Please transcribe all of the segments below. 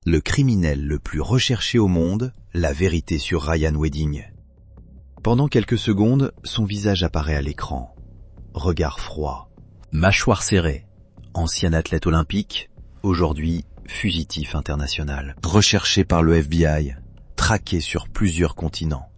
Le criminel le plus recherché au monde, la vérité sur Ryan Wedding. Pendant quelques secondes, son visage apparaît à l'écran. Regard froid, mâchoire serrée, ancien athlète olympique, aujourd'hui fugitif international. Recherché par le FBI, traqué sur plusieurs continents.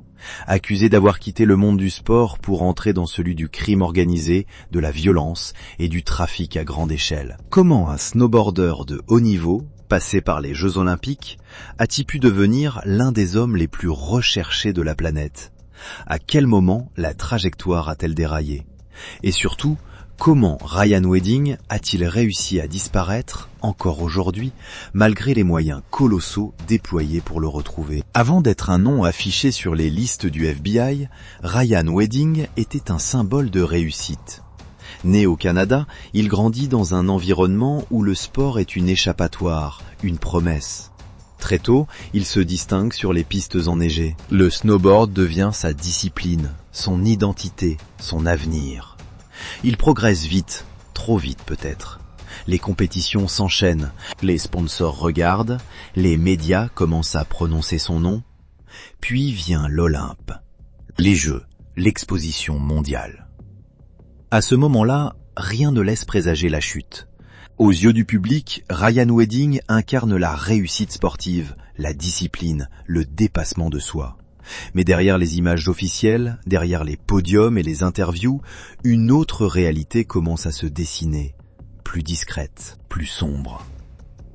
Accusé d'avoir quitté le monde du sport pour entrer dans celui du crime organisé, de la violence et du trafic à grande échelle. Comment un snowboarder de haut niveau, passé par les Jeux Olympiques, a-t-il pu devenir l'un des hommes les plus recherchés de la planète? À quel moment la trajectoire a-t-elle déraillé? Et surtout, comment Ryan Wedding a-t-il réussi à disparaître, encore aujourd'hui, malgré les moyens colossaux déployés pour le retrouver? Avant d'être un nom affiché sur les listes du FBI, Ryan Wedding était un symbole de réussite. Né au Canada, il grandit dans un environnement où le sport est une échappatoire, une promesse. Très tôt, il se distingue sur les pistes enneigées. Le snowboard devient sa discipline, son identité, son avenir. Il progresse vite, trop vite peut-être. Les compétitions s'enchaînent, les sponsors regardent, les médias commencent à prononcer son nom. Puis vient l'Olympe, les Jeux, l'exposition mondiale. À ce moment-là, rien ne laisse présager la chute. Aux yeux du public, Ryan Wedding incarne la réussite sportive, la discipline, le dépassement de soi. Mais derrière les images officielles, derrière les podiums et les interviews, une autre réalité commence à se dessiner, plus discrète, plus sombre.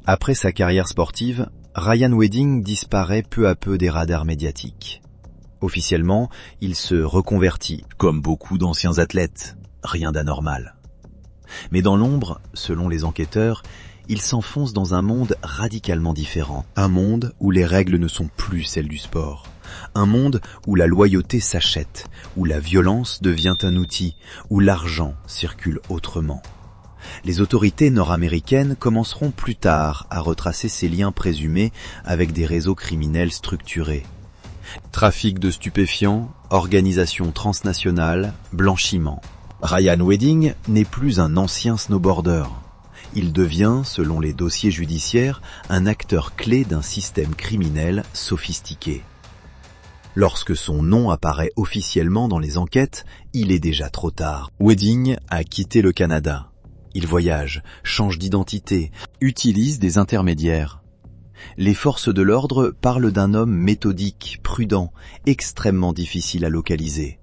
Après sa carrière sportive, Ryan Wedding disparaît peu à peu des radars médiatiques. Officiellement, il se reconvertit, comme beaucoup d'anciens athlètes, rien d'anormal. Mais dans l'ombre, selon les enquêteurs, il s'enfonce dans un monde radicalement différent. Un monde où les règles ne sont plus celles du sport. Un monde où la loyauté s'achète, où la violence devient un outil, où l'argent circule autrement. Les autorités nord-américaines commenceront plus tard à retracer ces liens présumés avec des réseaux criminels structurés. Trafic de stupéfiants, organisation transnationale, blanchiment. Ryan Wedding n'est plus un ancien snowboarder. Il devient, selon les dossiers judiciaires, un acteur clé d'un système criminel sophistiqué. Lorsque son nom apparaît officiellement dans les enquêtes, il est déjà trop tard. Wedding a quitté le Canada. Il voyage, change d'identité, utilise des intermédiaires. Les forces de l'ordre parlent d'un homme méthodique, prudent, extrêmement difficile à localiser.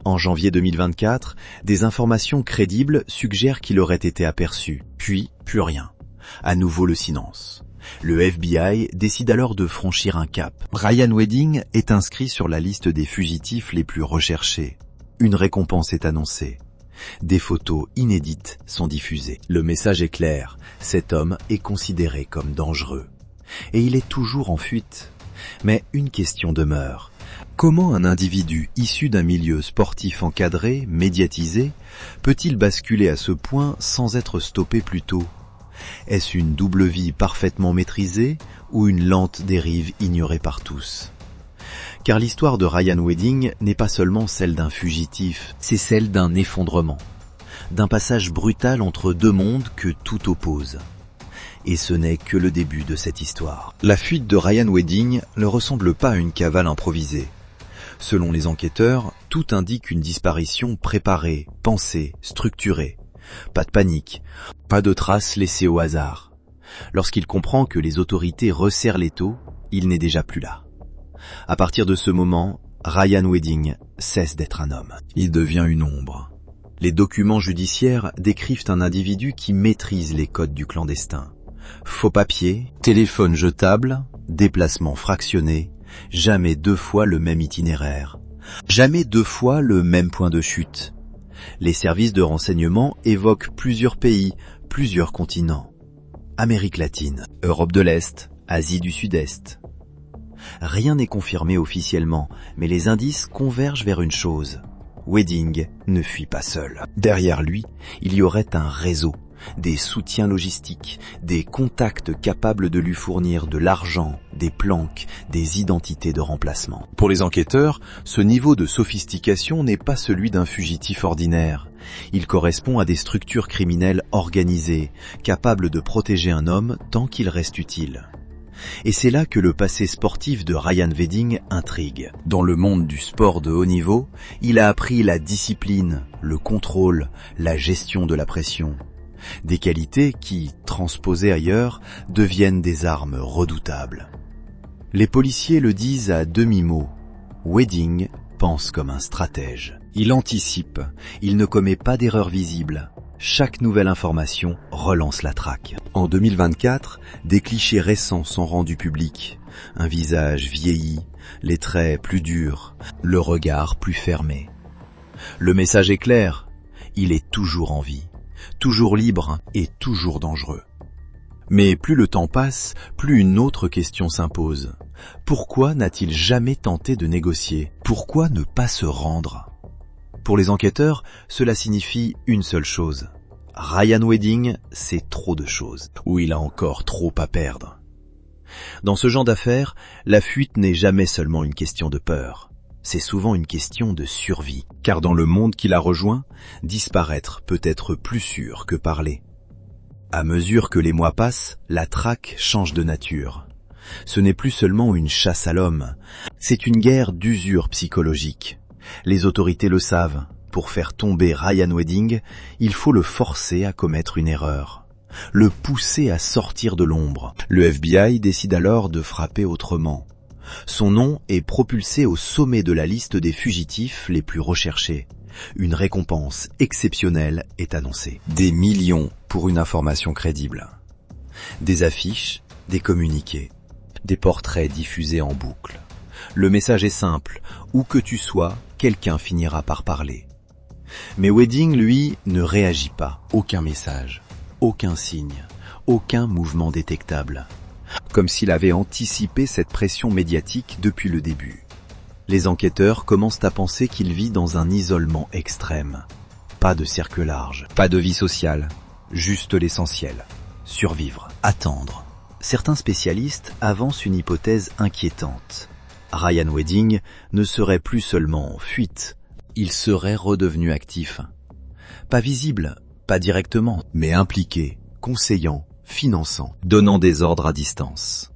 En janvier 2024, des informations crédibles suggèrent qu'il aurait été aperçu. Puis, plus rien. À nouveau le silence. Le FBI décide alors de franchir un cap. Ryan Wedding est inscrit sur la liste des fugitifs les plus recherchés. Une récompense est annoncée. Des photos inédites sont diffusées. Le message est clair, cet homme est considéré comme dangereux. Et il est toujours en fuite. Mais une question demeure. Comment un individu issu d'un milieu sportif encadré, médiatisé, peut-il basculer à ce point sans être stoppé plus tôt? Est-ce une double vie parfaitement maîtrisée ou une lente dérive ignorée par tous? Car l'histoire de Ryan Wedding n'est pas seulement celle d'un fugitif, c'est celle d'un effondrement, d'un passage brutal entre deux mondes que tout oppose. Et ce n'est que le début de cette histoire. La fuite de Ryan Wedding ne ressemble pas à une cavale improvisée. Selon les enquêteurs, tout indique une disparition préparée, pensée, structurée. Pas de panique, pas de traces laissées au hasard. Lorsqu'il comprend que les autorités resserrent l'étau, il n'est déjà plus là. À partir de ce moment, Ryan Wedding cesse d'être un homme. Il devient une ombre. Les documents judiciaires décrivent un individu qui maîtrise les codes du clandestin. Faux papiers, téléphone jetable, déplacements fractionnés, jamais deux fois le même itinéraire, jamais deux fois le même point de chute. Les services de renseignement évoquent plusieurs pays, plusieurs continents. Amérique latine, Europe de l'Est, Asie du Sud-Est. Rien n'est confirmé officiellement, mais les indices convergent vers une chose. Wedding ne fuit pas seul. Derrière lui, il y aurait un réseau, des soutiens logistiques, des contacts capables de lui fournir de l'argent, des planques, des identités de remplacement. Pour les enquêteurs, ce niveau de sophistication n'est pas celui d'un fugitif ordinaire. Il correspond à des structures criminelles organisées, capables de protéger un homme tant qu'il reste utile. Et c'est là que le passé sportif de Ryan Wedding intrigue. Dans le monde du sport de haut niveau, il a appris la discipline, le contrôle, la gestion de la pression. Des qualités qui, transposées ailleurs, deviennent des armes redoutables. Les policiers le disent à demi-mot. Wedding pense comme un stratège. Il anticipe, il ne commet pas d'erreur visible. Chaque nouvelle information relance la traque. En 2024, des clichés récents sont rendus publics. Un visage vieilli, les traits plus durs, le regard plus fermé. Le message est clair, il est toujours en vie, toujours libre et toujours dangereux. Mais plus le temps passe, plus une autre question s'impose. Pourquoi n'a-t-il jamais tenté de négocier? Pourquoi ne pas se rendre? Pour les enquêteurs, cela signifie une seule chose. Ryan Wedding, c'est trop de choses, ou il a encore trop à perdre. Dans ce genre d'affaires, la fuite n'est jamais seulement une question de peur. C'est souvent une question de survie, car dans le monde qui la rejoint, disparaître peut être plus sûr que parler. À mesure que les mois passent, la traque change de nature. Ce n'est plus seulement une chasse à l'homme, c'est une guerre d'usure psychologique. Les autorités le savent, pour faire tomber Ryan Wedding, il faut le forcer à commettre une erreur, le pousser à sortir de l'ombre. Le FBI décide alors de frapper autrement. Son nom est propulsé au sommet de la liste des fugitifs les plus recherchés. Une récompense exceptionnelle est annoncée. Des millions pour une information crédible. Des affiches, des communiqués, des portraits diffusés en boucle. Le message est simple, où que tu sois, quelqu'un finira par parler. Mais Wedding, lui, ne réagit pas. Aucun message, aucun signe, aucun mouvement détectable. Comme s'il avait anticipé cette pression médiatique depuis le début. Les enquêteurs commencent à penser qu'il vit dans un isolement extrême. Pas de cercle large, pas de vie sociale, juste l'essentiel. Survivre, attendre. Certains spécialistes avancent une hypothèse inquiétante. Ryan Wedding ne serait plus seulement en fuite, il serait redevenu actif. Pas visible, pas directement, mais impliqué, conseillant, finançant, donnant des ordres à distance.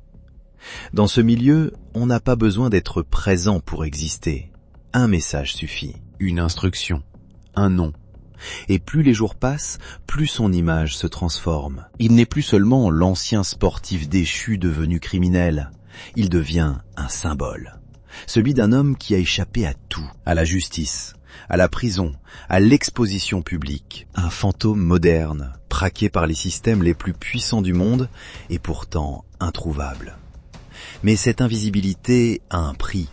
Dans ce milieu, on n'a pas besoin d'être présent pour exister. Un message suffit, une instruction, un nom. Et plus les jours passent, plus son image se transforme. Il n'est plus seulement l'ancien sportif déchu devenu criminel. Il devient un symbole. Celui d'un homme qui a échappé à tout, à la justice, à la prison, à l'exposition publique. Un fantôme moderne, traqué par les systèmes les plus puissants du monde et pourtant introuvable. Mais cette invisibilité a un prix.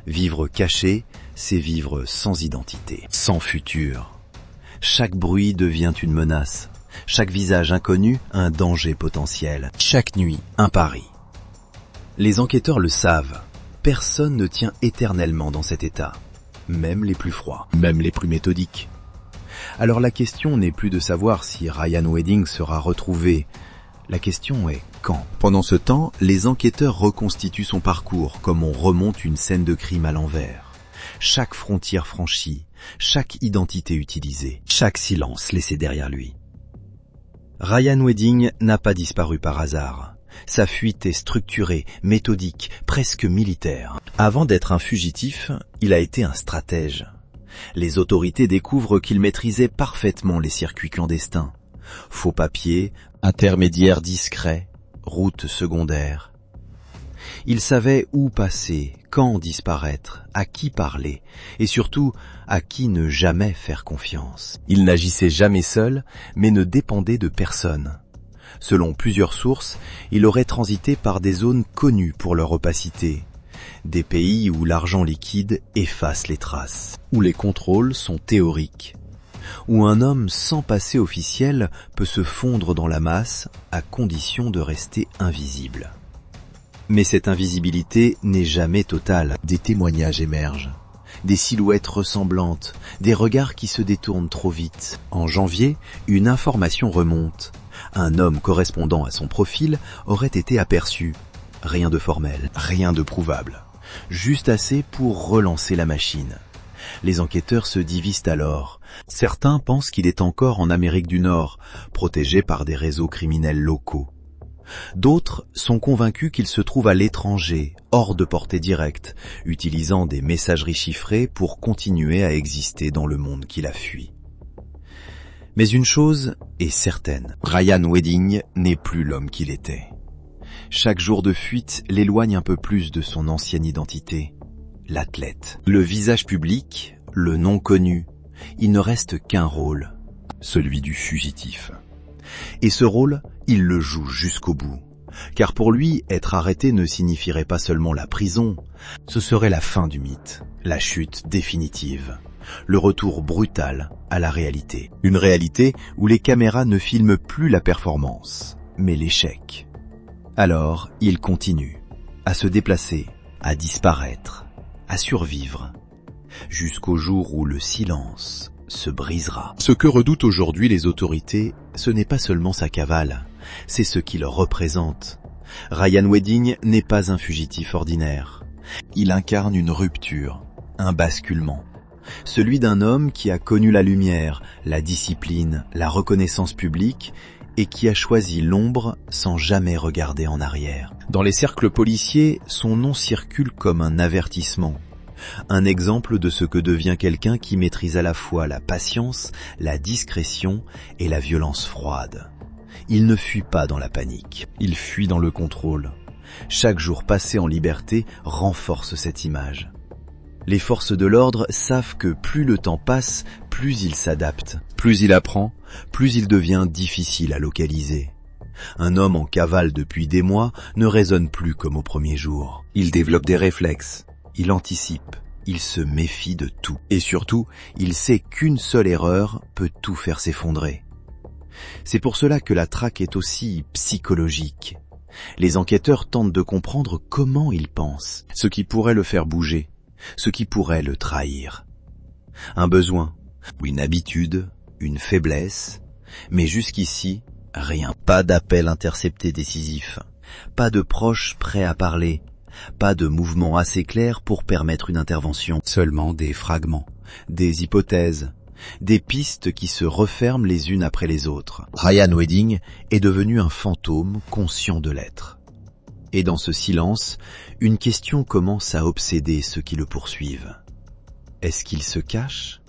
Vivre caché, c'est vivre sans identité, sans futur. Chaque bruit devient une menace. Chaque visage inconnu, un danger potentiel. Chaque nuit, un pari. Les enquêteurs le savent. Personne ne tient éternellement dans cet état. Même les plus froids, même les plus méthodiques. Alors la question n'est plus de savoir si Ryan Wedding sera retrouvé. La question est quand. Pendant ce temps, les enquêteurs reconstituent son parcours comme on remonte une scène de crime à l'envers. Chaque frontière franchie, chaque identité utilisée, chaque silence laissé derrière lui. Ryan Wedding n'a pas disparu par hasard. Sa fuite est structurée, méthodique, presque militaire. Avant d'être un fugitif, il a été un stratège. Les autorités découvrent qu'il maîtrisait parfaitement les circuits clandestins. Faux papiers, intermédiaires discrets, routes secondaires. Il savait où passer, quand disparaître, à qui parler, et surtout à qui ne jamais faire confiance. Il n'agissait jamais seul, mais ne dépendait de personne. Selon plusieurs sources, il aurait transité par des zones connues pour leur opacité, des pays où l'argent liquide efface les traces, où les contrôles sont théoriques, où un homme sans passé officiel peut se fondre dans la masse à condition de rester invisible. Mais cette invisibilité n'est jamais totale. Des témoignages émergent, des silhouettes ressemblantes, des regards qui se détournent trop vite. En janvier, une information remonte. Un homme correspondant à son profil aurait été aperçu. Rien de formel, rien de prouvable. Juste assez pour relancer la machine. Les enquêteurs se divisent alors. Certains pensent qu'il est encore en Amérique du Nord, protégé par des réseaux criminels locaux. D'autres sont convaincus qu'il se trouve à l'étranger, hors de portée directe, utilisant des messageries chiffrées pour continuer à exister dans le monde qu'il a fui. Mais une chose est certaine, Ryan Wedding n'est plus l'homme qu'il était. Chaque jour de fuite l'éloigne un peu plus de son ancienne identité, l'athlète. Le visage public, le nom connu, il ne reste qu'un rôle, celui du fugitif. Et ce rôle, il le joue jusqu'au bout. Car pour lui, être arrêté ne signifierait pas seulement la prison, ce serait la fin du mythe, la chute définitive, le retour brutal à la réalité. Une réalité où les caméras ne filment plus la performance, mais l'échec. Alors, il continue à se déplacer, à disparaître, à survivre, jusqu'au jour où le silence se brisera. Ce que redoutent aujourd'hui les autorités, ce n'est pas seulement sa cavale, c'est ce qu'il représente. Ryan Wedding n'est pas un fugitif ordinaire. Il incarne une rupture, un basculement. Celui d'un homme qui a connu la lumière, la discipline, la reconnaissance publique et qui a choisi l'ombre sans jamais regarder en arrière. Dans les cercles policiers, son nom circule comme un avertissement. Un exemple de ce que devient quelqu'un qui maîtrise à la fois la patience, la discrétion et la violence froide. Il ne fuit pas dans la panique, il fuit dans le contrôle. Chaque jour passé en liberté renforce cette image. Les forces de l'ordre savent que plus le temps passe, plus il s'adapte. Plus il apprend, plus il devient difficile à localiser. Un homme en cavale depuis des mois ne raisonne plus comme au premier jour. Il développe des réflexes, il anticipe, il se méfie de tout. Et surtout, il sait qu'une seule erreur peut tout faire s'effondrer. C'est pour cela que la traque est aussi psychologique. Les enquêteurs tentent de comprendre comment il pense, ce qui pourrait le faire bouger, ce qui pourrait le trahir. Un besoin, une habitude, une faiblesse, mais jusqu'ici, rien. Pas d'appel intercepté décisif, pas de proche prêt à parler, pas de mouvement assez clair pour permettre une intervention. Seulement des fragments, des hypothèses, des pistes qui se referment les unes après les autres. Ryan Wedding est devenu un fantôme conscient de l'être. Et dans ce silence, une question commence à obséder ceux qui le poursuivent. Est-ce qu'il se cache ?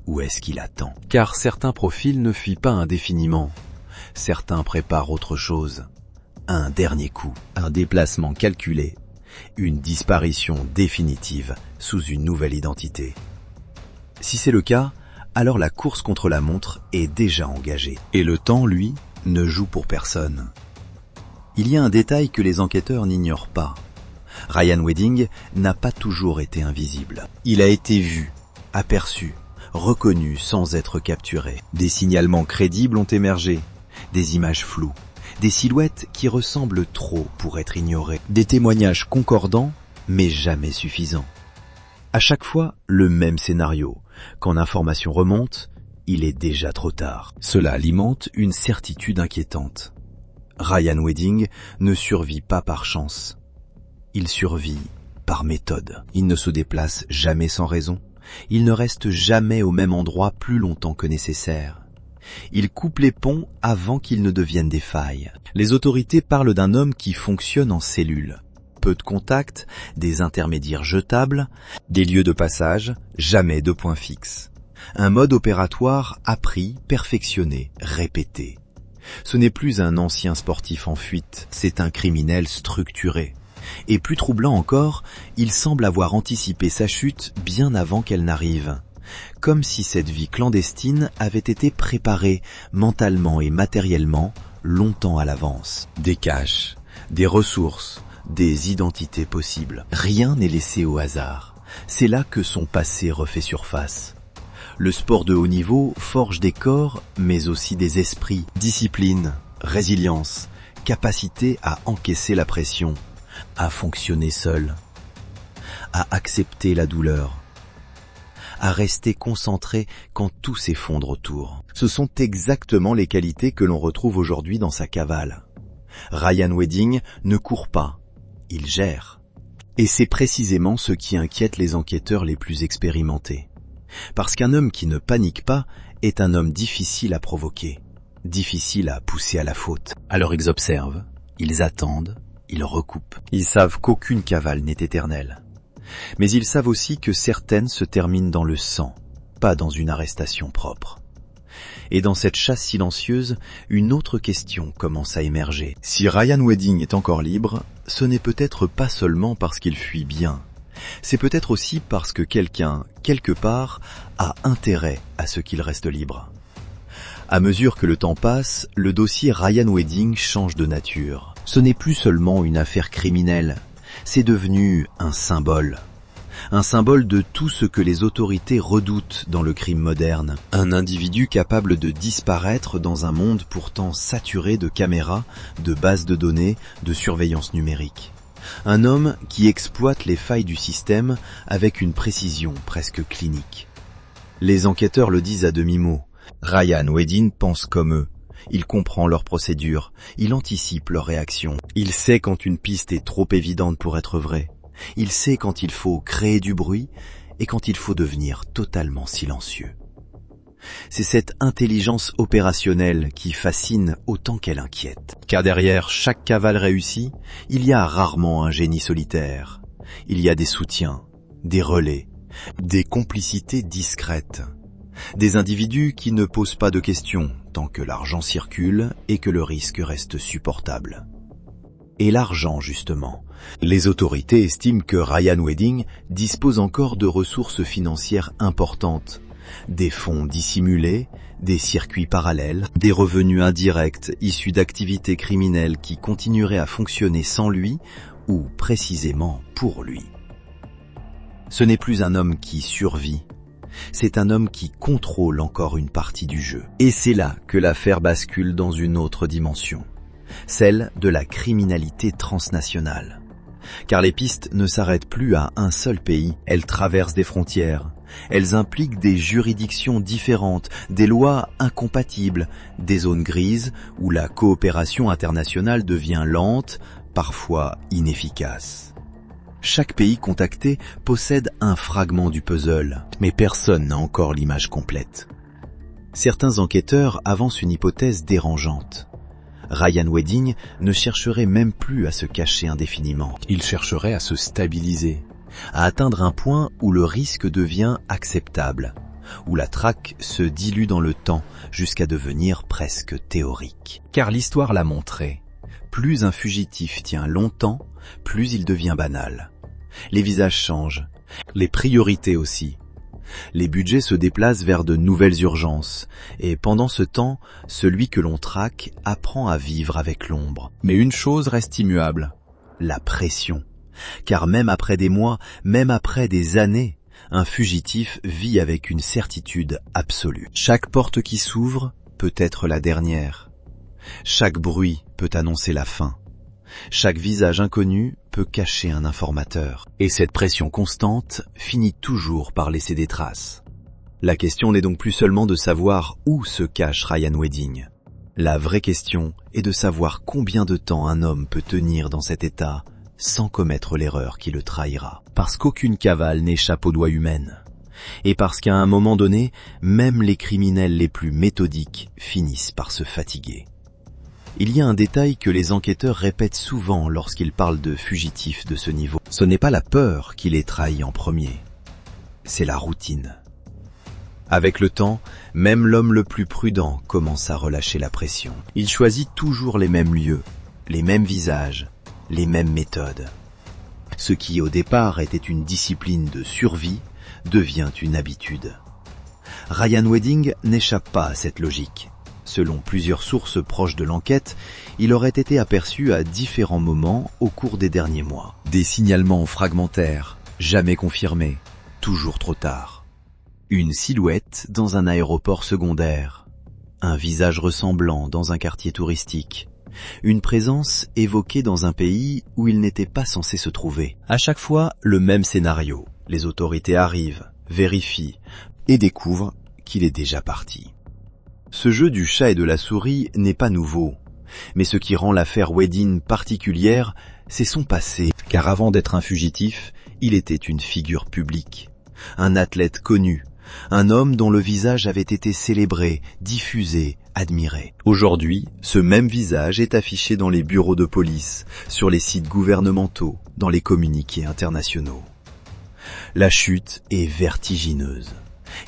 Ou est-ce qu'il attend ? Car certains profils ne fuient pas indéfiniment. Certains préparent autre chose. Un dernier coup, un déplacement calculé, une disparition définitive sous une nouvelle identité. Si c'est le cas, alors la course contre la montre est déjà engagée. Et le temps, lui, ne joue pour personne. Il y a un détail que les enquêteurs n'ignorent pas. Ryan Wedding n'a pas toujours été invisible. Il a été vu, aperçu, reconnu sans être capturé. Des signalements crédibles ont émergé, des images floues, des silhouettes qui ressemblent trop pour être ignorées, des témoignages concordants mais jamais suffisants. À chaque fois, le même scénario. Quand l'information remonte, il est déjà trop tard. Cela alimente une certitude inquiétante. Ryan Wedding ne survit pas par chance. Il survit par méthode. Il ne se déplace jamais sans raison. Il ne reste jamais au même endroit plus longtemps que nécessaire. Il coupe les ponts avant qu'ils ne deviennent des failles. Les autorités parlent d'un homme qui fonctionne en cellule. Peu de contacts, des intermédiaires jetables, des lieux de passage, jamais de point fixe. Un mode opératoire appris, perfectionné, répété. Ce n'est plus un ancien sportif en fuite, c'est un criminel structuré. Et plus troublant encore, il semble avoir anticipé sa chute bien avant qu'elle n'arrive. Comme si cette vie clandestine avait été préparée mentalement et matériellement longtemps à l'avance. Des caches, des ressources, des identités possibles. Rien n'est laissé au hasard. C'est là que son passé refait surface. Le sport de haut niveau forge des corps, mais aussi des esprits. Discipline, résilience, capacité à encaisser la pression, à fonctionner seul, à accepter la douleur, à rester concentré quand tout s'effondre autour. Ce sont exactement les qualités que l'on retrouve aujourd'hui dans sa cavale. Ryan Wedding ne court pas, il gère. Et c'est précisément ce qui inquiète les enquêteurs les plus expérimentés. Parce qu'un homme qui ne panique pas est un homme difficile à provoquer. difficile à pousser à la faute. Alors ils observent, ils attendent, ils recoupent. Ils savent qu'aucune cavale n'est éternelle. Mais ils savent aussi que certaines se terminent dans le sang, pas dans une arrestation propre. Et dans cette chasse silencieuse, une autre question commence à émerger. Si Ryan Wedding est encore libre, ce n'est peut-être pas seulement parce qu'il fuit bien. C'est peut-être aussi parce que quelqu'un, quelque part, a intérêt à ce qu'il reste libre. À mesure que le temps passe, le dossier Ryan Wedding change de nature. Ce n'est plus seulement une affaire criminelle, c'est devenu un symbole. Un symbole de tout ce que les autorités redoutent dans le crime moderne. Un individu capable de disparaître dans un monde pourtant saturé de caméras, de bases de données, de surveillance numérique. Un homme qui exploite les failles du système avec une précision presque clinique. Les enquêteurs le disent à demi-mot. Ryan Wedding pense comme eux. Il comprend leurs procédures, il anticipe leurs réactions. Il sait quand une piste est trop évidente pour être vraie. Il sait quand il faut créer du bruit et quand il faut devenir totalement silencieux. C'est cette intelligence opérationnelle qui fascine autant qu'elle inquiète. Car derrière chaque cavale réussie, il y a rarement un génie solitaire. Il y a des soutiens, des relais, des complicités discrètes. Des individus qui ne posent pas de questions tant que l'argent circule et que le risque reste supportable. Et l'argent, justement. Les autorités estiment que Ryan Wedding dispose encore de ressources financières importantes. Des fonds dissimulés, des circuits parallèles, des revenus indirects issus d'activités criminelles qui continueraient à fonctionner sans lui ou précisément pour lui. Ce n'est plus un homme qui survit. C'est un homme qui contrôle encore une partie du jeu. Et c'est là que l'affaire bascule dans une autre dimension, celle de la criminalité transnationale. Car les pistes ne s'arrêtent plus à un seul pays, elles traversent des frontières, elles impliquent des juridictions différentes, des lois incompatibles, des zones grises où la coopération internationale devient lente, parfois inefficace. Chaque pays contacté possède un fragment du puzzle, mais personne n'a encore l'image complète. Certains enquêteurs avancent une hypothèse dérangeante. Ryan Wedding ne chercherait même plus à se cacher indéfiniment. Il chercherait à se stabiliser, à atteindre un point où le risque devient acceptable, où la traque se dilue dans le temps jusqu'à devenir presque théorique. Car l'histoire l'a montré. Plus un fugitif tient longtemps, plus il devient banal. Les visages changent, les priorités aussi. Les budgets se déplacent vers de nouvelles urgences, et pendant ce temps, celui que l'on traque apprend à vivre avec l'ombre. Mais une chose reste immuable, la pression. Car même après des mois, même après des années, un fugitif vit avec une certitude absolue. Chaque porte qui s'ouvre peut être la dernière. Chaque bruit peut annoncer la fin. Chaque visage inconnu peut cacher un informateur. Et cette pression constante finit toujours par laisser des traces. La question n'est donc plus seulement de savoir où se cache Ryan Wedding. La vraie question est de savoir combien de temps un homme peut tenir dans cet état sans commettre l'erreur qui le trahira. Parce qu'aucune cavale n'échappe aux doigts humaines. Et parce qu'à un moment donné, même les criminels les plus méthodiques finissent par se fatiguer. Il y a un détail que les enquêteurs répètent souvent lorsqu'ils parlent de fugitifs de ce niveau. Ce n'est pas la peur qui les trahit en premier, c'est la routine. Avec le temps, même l'homme le plus prudent commence à relâcher la pression. Il choisit toujours les mêmes lieux, les mêmes visages, les mêmes méthodes. Ce qui au départ était une discipline de survie devient une habitude. Ryan Wedding n'échappe pas à cette logique. Selon plusieurs sources proches de l'enquête, il aurait été aperçu à différents moments au cours des derniers mois. Des signalements fragmentaires, jamais confirmés, toujours trop tard. Une silhouette dans un aéroport secondaire, un visage ressemblant dans un quartier touristique, une présence évoquée dans un pays où il n'était pas censé se trouver. À chaque fois, le même scénario. Les autorités arrivent, vérifient et découvrent qu'il est déjà parti. Ce jeu du chat et de la souris n'est pas nouveau, mais ce qui rend l'affaire Wedding particulière, c'est son passé, car avant d'être un fugitif, il était une figure publique, un athlète connu, un homme dont le visage avait été célébré, diffusé, admiré. Aujourd'hui, ce même visage est affiché dans les bureaux de police, sur les sites gouvernementaux, dans les communiqués internationaux. La chute est vertigineuse,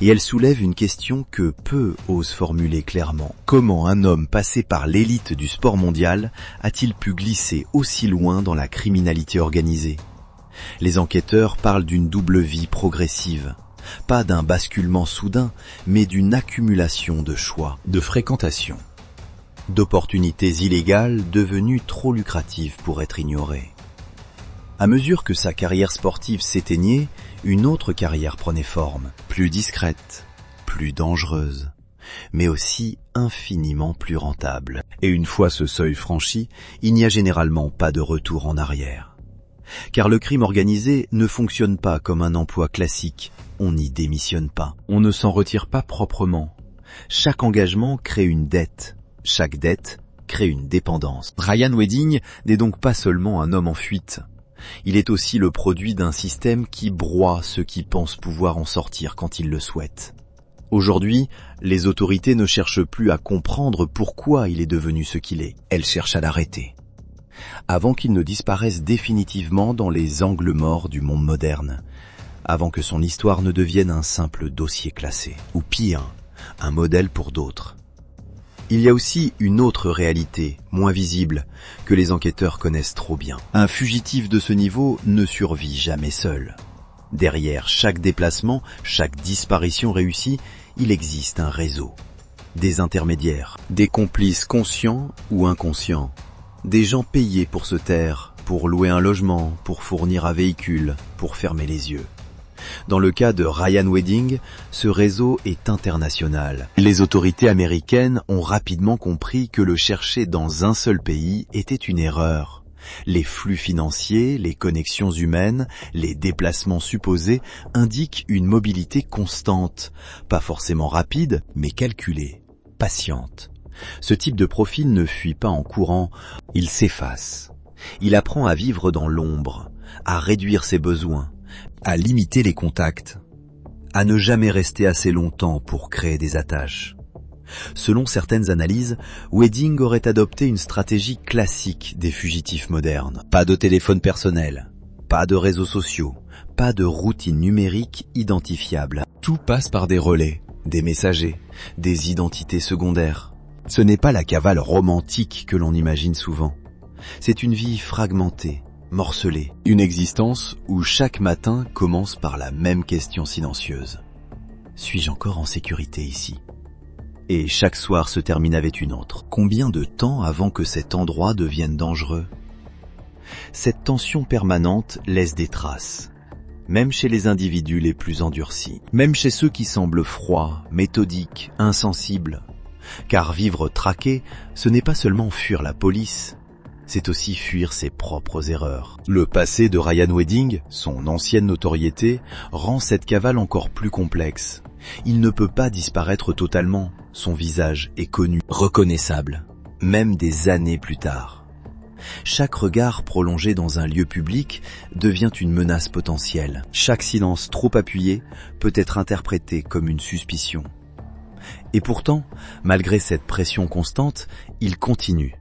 et elle soulève une question que peu osent formuler clairement. Comment un homme passé par l'élite du sport mondial a-t-il pu glisser aussi loin dans la criminalité organisée ? Les enquêteurs parlent d'une double vie progressive, pas d'un basculement soudain, mais d'une accumulation de choix, de fréquentation, d'opportunités illégales devenues trop lucratives pour être ignorées. À mesure que sa carrière sportive s'éteignait, une autre carrière prenait forme, plus discrète, plus dangereuse, mais aussi infiniment plus rentable. Et une fois ce seuil franchi, il n'y a généralement pas de retour en arrière. Car le crime organisé ne fonctionne pas comme un emploi classique, on n'y démissionne pas, on ne s'en retire pas proprement. Chaque engagement crée une dette, chaque dette crée une dépendance. Ryan Wedding n'est donc pas seulement un homme en fuite, il est aussi le produit d'un système qui broie ceux qui pensent pouvoir en sortir quand ils le souhaitent. Aujourd'hui, les autorités ne cherchent plus à comprendre pourquoi il est devenu ce qu'il est, elles cherchent à l'arrêter, avant qu'il ne disparaisse définitivement dans les angles morts du monde moderne, avant que son histoire ne devienne un simple dossier classé, ou pire, un modèle pour d'autres. Il y a aussi une autre réalité, moins visible, que les enquêteurs connaissent trop bien. Un fugitif de ce niveau ne survit jamais seul. Derrière chaque déplacement, chaque disparition réussie, il existe un réseau. Des intermédiaires, des complices conscients ou inconscients, des gens payés pour se taire, pour louer un logement, pour fournir un véhicule, pour fermer les yeux. Dans le cas de Ryan Wedding, ce réseau est international. Les autorités américaines ont rapidement compris que le chercher dans un seul pays était une erreur. Les flux financiers, les connexions humaines, les déplacements supposés indiquent une mobilité constante, pas forcément rapide, mais calculée, patiente. Ce type de profil ne fuit pas en courant, il s'efface. Il apprend à vivre dans l'ombre, à réduire ses besoins, à limiter les contacts, à ne jamais rester assez longtemps pour créer des attaches. Selon certaines analyses, Wedding aurait adopté une stratégie classique des fugitifs modernes. Pas de téléphone personnel, pas de réseaux sociaux, pas de routine numérique identifiable. Tout passe par des relais, des messagers, des identités secondaires. Ce n'est pas la cavale romantique que l'on imagine souvent. C'est une vie fragmentée, morcelée, une existence où chaque matin commence par la même question silencieuse. Suis-je encore en sécurité ici ? Et chaque soir se termine avec une autre. Combien de temps avant que cet endroit devienne dangereux ? Cette tension permanente laisse des traces, même chez les individus les plus endurcis, même chez ceux qui semblent froids, méthodiques, insensibles. Car vivre traqué, ce n'est pas seulement fuir la police, c'est aussi fuir ses propres erreurs. Le passé de Ryan Wedding, son ancienne notoriété, rend cette cavale encore plus complexe. Il ne peut pas disparaître totalement, son visage est connu, reconnaissable, même des années plus tard. Chaque regard prolongé dans un lieu public devient une menace potentielle. Chaque silence trop appuyé peut être interprété comme une suspicion. Et pourtant, malgré cette pression constante, il continue.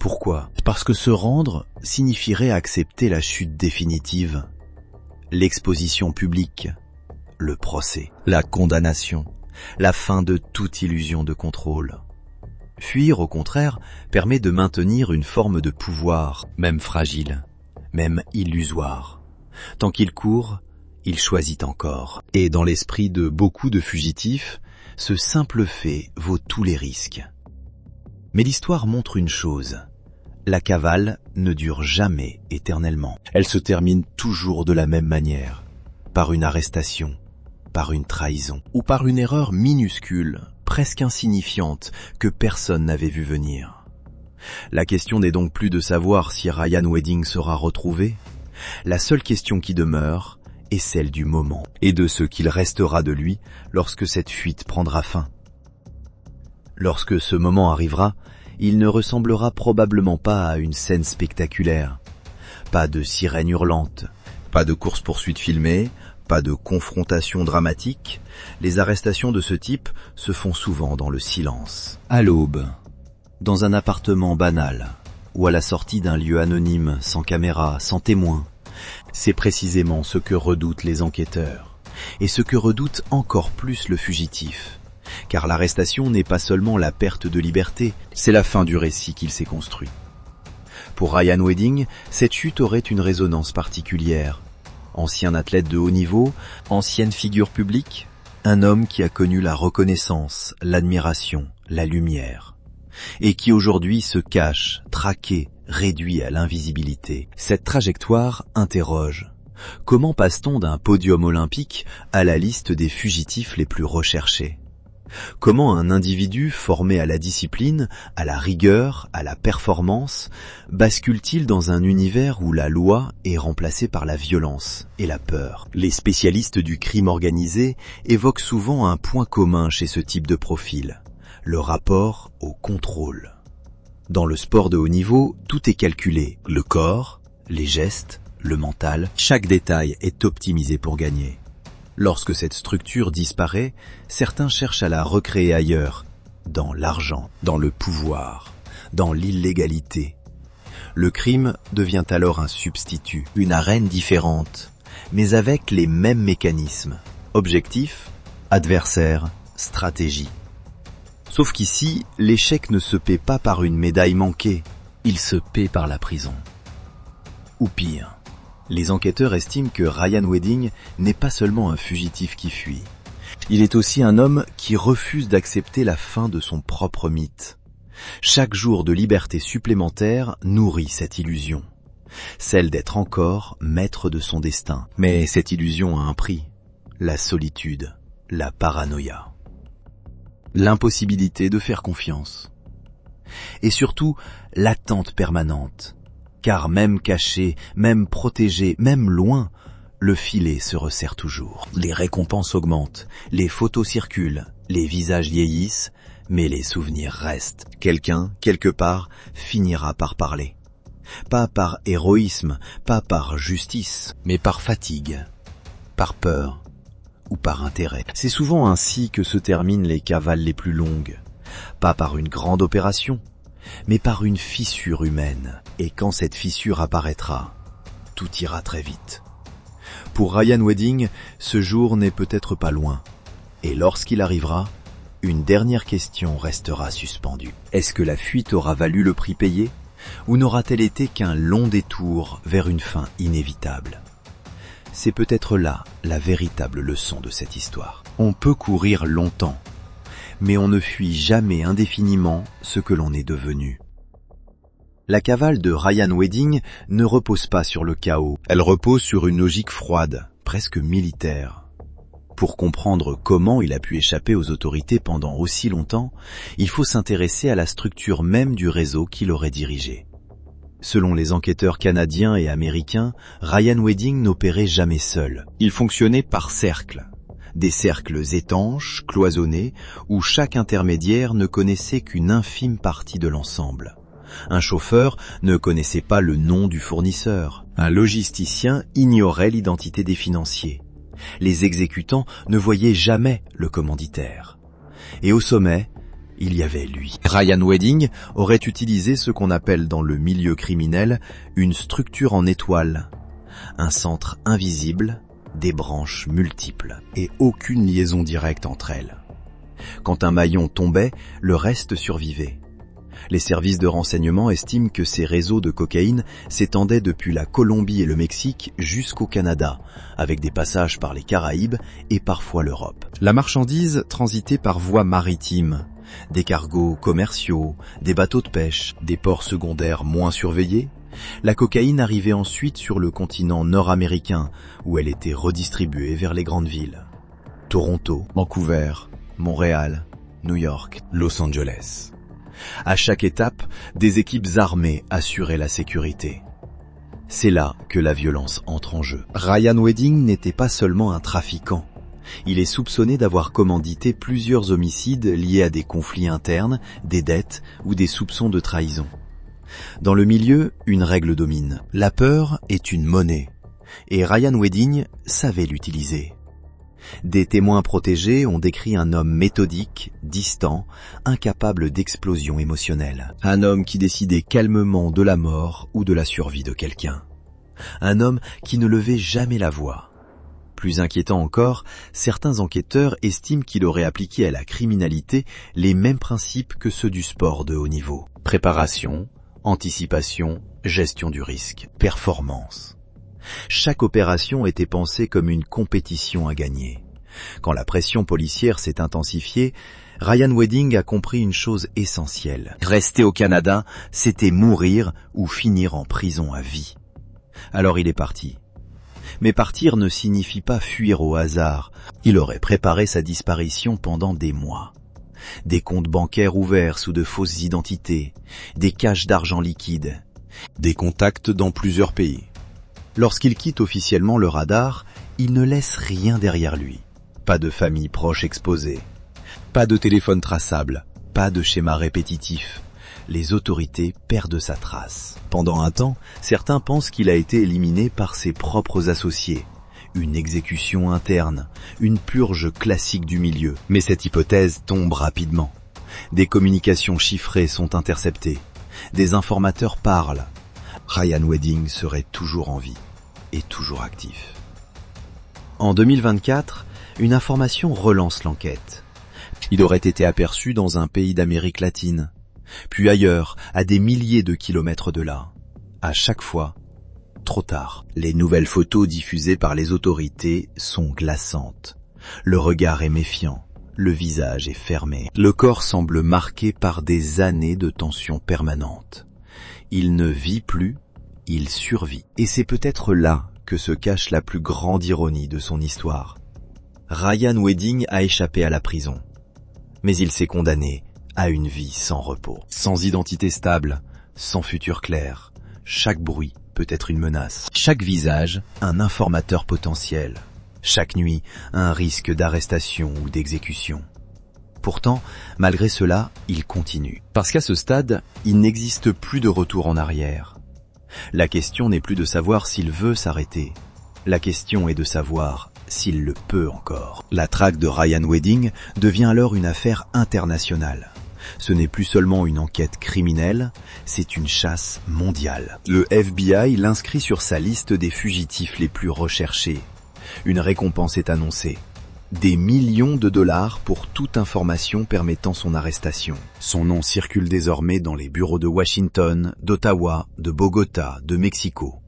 Pourquoi ? Parce que se rendre signifierait accepter la chute définitive, l'exposition publique, le procès, la condamnation, la fin de toute illusion de contrôle. Fuir, au contraire, permet de maintenir une forme de pouvoir, même fragile, même illusoire. Tant qu'il court, il choisit encore. Et dans l'esprit de beaucoup de fugitifs, ce simple fait vaut tous les risques. Mais l'histoire montre une chose. La cavale ne dure jamais éternellement. Elle se termine toujours de la même manière, par une arrestation, par une trahison, ou par une erreur minuscule, presque insignifiante, que personne n'avait vu venir. La question n'est donc plus de savoir si Ryan Wedding sera retrouvé. La seule question qui demeure est celle du moment, et de ce qu'il restera de lui lorsque cette fuite prendra fin. Lorsque ce moment arrivera, il ne ressemblera probablement pas à une scène spectaculaire. Pas de sirène hurlante, pas de course-poursuite filmée, Pas de confrontation dramatique, les arrestations de ce type se font souvent dans le silence. À l'aube, dans un appartement banal, ou à la sortie d'un lieu anonyme, sans caméra, sans témoin, c'est précisément ce que redoutent les enquêteurs, et ce que redoute encore plus le fugitif. Car l'arrestation n'est pas seulement la perte de liberté, c'est la fin du récit qu'il s'est construit. Pour Ryan Wedding, cette chute aurait une résonance particulière. Ancien athlète de haut niveau, ancienne figure publique, un homme qui a connu la reconnaissance, l'admiration, la lumière, et qui aujourd'hui se cache, traqué, réduit à l'invisibilité. Cette trajectoire interroge. Comment passe-t-on d'un podium olympique à la liste des fugitifs les plus recherchés ? Comment un individu formé à la discipline, à la rigueur, à la performance, bascule-t-il dans un univers où la loi est remplacée par la violence et la peur ? Les spécialistes du crime organisé évoquent souvent un point commun chez ce type de profil, le rapport au contrôle. Dans le sport de haut niveau, tout est calculé, le corps, les gestes, le mental, chaque détail est optimisé pour gagner. Lorsque cette structure disparaît, certains cherchent à la recréer ailleurs, dans l'argent, dans le pouvoir, dans l'illégalité. Le crime devient alors un substitut, une arène différente, mais avec les mêmes mécanismes. Objectif, adversaire, stratégie. Sauf qu'ici, l'échec ne se paie pas par une médaille manquée, il se paie par la prison. Ou pire. Les enquêteurs estiment que Ryan Wedding n'est pas seulement un fugitif qui fuit. Il est aussi un homme qui refuse d'accepter la fin de son propre mythe. Chaque jour de liberté supplémentaire nourrit cette illusion, celle d'être encore maître de son destin. Mais cette illusion a un prix, la solitude, la paranoïa, l'impossibilité de faire confiance. Et surtout, l'attente permanente. Car même caché, même protégé, même loin, le filet se resserre toujours. Les récompenses augmentent, les photos circulent, les visages vieillissent, mais les souvenirs restent. Quelqu'un, quelque part, finira par parler. Pas par héroïsme, pas par justice, mais par fatigue, par peur ou par intérêt. C'est souvent ainsi que se terminent les cavales les plus longues. Pas par une grande opération, mais par une fissure humaine. Et quand cette fissure apparaîtra, tout ira très vite. Pour Ryan Wedding, ce jour n'est peut-être pas loin. Et lorsqu'il arrivera, une dernière question restera suspendue. Est-ce que la fuite aura valu le prix payé, ou n'aura-t-elle été qu'un long détour vers une fin inévitable ? C'est peut-être là la véritable leçon de cette histoire. On peut courir longtemps, mais on ne fuit jamais indéfiniment ce que l'on est devenu. La cavale de Ryan Wedding ne repose pas sur le chaos, elle repose sur une logique froide, presque militaire. Pour comprendre comment il a pu échapper aux autorités pendant aussi longtemps, il faut s'intéresser à la structure même du réseau qui l'aurait dirigé. Selon les enquêteurs canadiens et américains, Ryan Wedding n'opérait jamais seul. Il fonctionnait par cercles. Des cercles étanches, cloisonnés, où chaque intermédiaire ne connaissait qu'une infime partie de l'ensemble. Un chauffeur ne connaissait pas le nom du fournisseur. Un logisticien ignorait l'identité des financiers. Les exécutants ne voyaient jamais le commanditaire. Et au sommet, il y avait lui. Ryan Wedding aurait utilisé ce qu'on appelle dans le milieu criminel une structure en étoile, un centre invisible, des branches multiples et aucune liaison directe entre elles. Quand un maillon tombait, le reste survivait. Les services de renseignement estiment que ces réseaux de cocaïne s'étendaient depuis la Colombie et le Mexique jusqu'au Canada, avec des passages par les Caraïbes et parfois l'Europe. La marchandise transitait par voie maritime, des cargos commerciaux, des bateaux de pêche, des ports secondaires moins surveillés. La cocaïne arrivait ensuite sur le continent nord-américain, où elle était redistribuée vers les grandes villes. Toronto, Vancouver, Montréal, New York, Los Angeles. À chaque étape, des équipes armées assuraient la sécurité. C'est là que la violence entre en jeu. Ryan Wedding n'était pas seulement un trafiquant. Il est soupçonné d'avoir commandité plusieurs homicides liés à des conflits internes, des dettes ou des soupçons de trahison. Dans le milieu, une règle domine. La peur est une monnaie. Et Ryan Wedding savait l'utiliser. Des témoins protégés ont décrit un homme méthodique, distant, incapable d'explosion émotionnelle. Un homme qui décidait calmement de la mort ou de la survie de quelqu'un. Un homme qui ne levait jamais la voix. Plus inquiétant encore, certains enquêteurs estiment qu'il aurait appliqué à la criminalité les mêmes principes que ceux du sport de haut niveau. Préparation, anticipation, gestion du risque, performance. Chaque opération était pensée comme une compétition à gagner. Quand la pression policière s'est intensifiée, Ryan Wedding a compris une chose essentielle. Rester au Canada, c'était mourir ou finir en prison à vie. Alors il est parti. Mais partir ne signifie pas fuir au hasard. Il aurait préparé sa disparition pendant des mois. Des comptes bancaires ouverts sous de fausses identités, des caches d'argent liquide, des contacts dans plusieurs pays. Lorsqu'il quitte officiellement le radar, il ne laisse rien derrière lui. Pas de famille proche exposée, pas de téléphone traçable, pas de schéma répétitif. Les autorités perdent sa trace. Pendant un temps, certains pensent qu'il a été éliminé par ses propres associés. Une exécution interne, une purge classique du milieu. Mais cette hypothèse tombe rapidement. Des communications chiffrées sont interceptées. Des informateurs parlent. Ryan Wedding serait toujours en vie et toujours actif. En 2024, une information relance l'enquête. Il aurait été aperçu dans un pays d'Amérique latine, puis ailleurs, à des milliers de kilomètres de là. À chaque fois, trop tard. Les nouvelles photos diffusées par les autorités sont glaçantes. Le regard est méfiant, le visage est fermé. Le corps semble marqué par des années de tension permanente. Il ne vit plus, il survit. Et c'est peut-être là que se cache la plus grande ironie de son histoire. Ryan Wedding a échappé à la prison, mais il s'est condamné à une vie sans repos, sans identité stable, sans futur clair. Chaque bruit peut être une menace, chaque visage un informateur potentiel, chaque nuit un risque d'arrestation ou d'exécution. Pourtant, malgré cela, il continue. Parce qu'à ce stade, il n'existe plus de retour en arrière. La question n'est plus de savoir s'il veut s'arrêter. La question est de savoir s'il le peut encore. La traque de Ryan Wedding devient alors une affaire internationale. Ce n'est plus seulement une enquête criminelle, c'est une chasse mondiale. Le FBI l'inscrit sur sa liste des fugitifs les plus recherchés. Une récompense est annoncée. Des millions de dollars pour toute information permettant son arrestation. Son nom circule désormais dans les bureaux de Washington, d'Ottawa, de Bogota, de Mexico.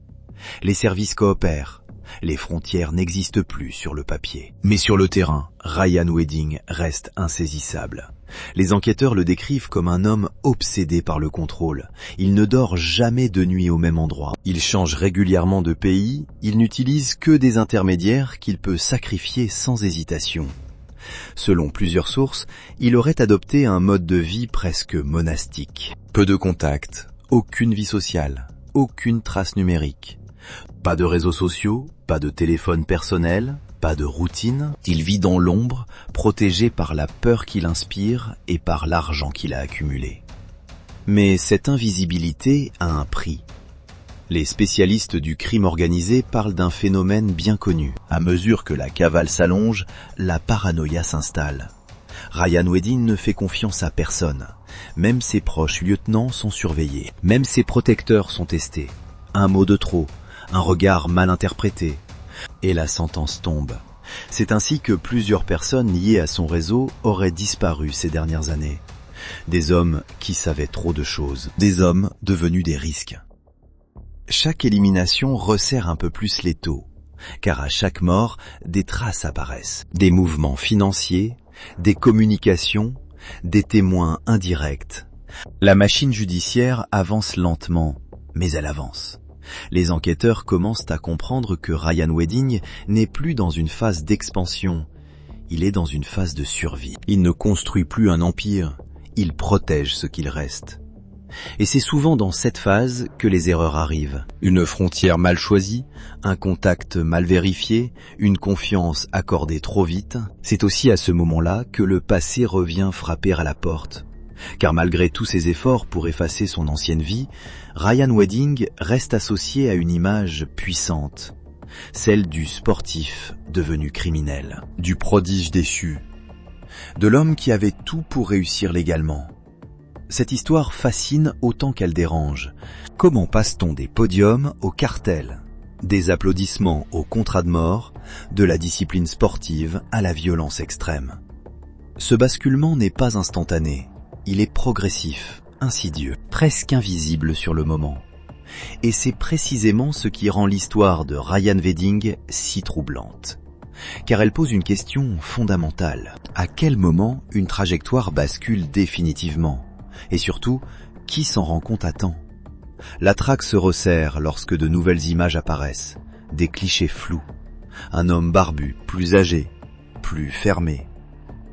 Les services coopèrent. Les frontières n'existent plus sur le papier. Mais sur le terrain, Ryan Wedding reste insaisissable. Les enquêteurs le décrivent comme un homme obsédé par le contrôle. Il ne dort jamais de nuit au même endroit. Il change régulièrement de pays, il n'utilise que des intermédiaires qu'il peut sacrifier sans hésitation. Selon plusieurs sources, il aurait adopté un mode de vie presque monastique. Peu de contacts, aucune vie sociale, aucune trace numérique. Pas de réseaux sociaux, pas de téléphone personnel, pas de routine. Il vit dans l'ombre, protégé par la peur qu'il inspire et par l'argent qu'il a accumulé. Mais cette invisibilité a un prix. Les spécialistes du crime organisé parlent d'un phénomène bien connu. À mesure que la cavale s'allonge, la paranoïa s'installe. Ryan Wedding ne fait confiance à personne. Même ses proches lieutenants sont surveillés. Même ses protecteurs sont testés. Un mot de trop, un regard mal interprété. Et la sentence tombe. C'est ainsi que plusieurs personnes liées à son réseau auraient disparu ces dernières années. Des hommes qui savaient trop de choses. Des hommes devenus des risques. Chaque élimination resserre un peu plus l'étau, car à chaque mort, des traces apparaissent. Des mouvements financiers, des communications, des témoins indirects. La machine judiciaire avance lentement, mais elle avance. Les enquêteurs commencent à comprendre que Ryan Wedding n'est plus dans une phase d'expansion, il est dans une phase de survie. Il ne construit plus un empire, il protège ce qu'il reste. Et c'est souvent dans cette phase que les erreurs arrivent. Une frontière mal choisie, un contact mal vérifié, une confiance accordée trop vite. C'est aussi à ce moment-là que le passé revient frapper à la porte. Car malgré tous ses efforts pour effacer son ancienne vie, Ryan Wedding reste associé à une image puissante. celle du sportif devenu criminel, du prodige déchu, de l'homme qui avait tout pour réussir légalement. Cette histoire fascine autant qu'elle dérange. Comment passe-t-on des podiums au cartel, des applaudissements au contrat de mort, de la discipline sportive à la violence extrême? Ce basculement n'est pas instantané, il est progressif, insidieux, presque invisible sur le moment. Et c'est précisément ce qui rend l'histoire de Ryan Wedding si troublante. Car elle pose une question fondamentale. À quel moment une trajectoire bascule définitivement? Et surtout, qui s'en rend compte à temps? La traque se resserre lorsque de nouvelles images apparaissent, des clichés flous. Un homme barbu, plus âgé, plus fermé.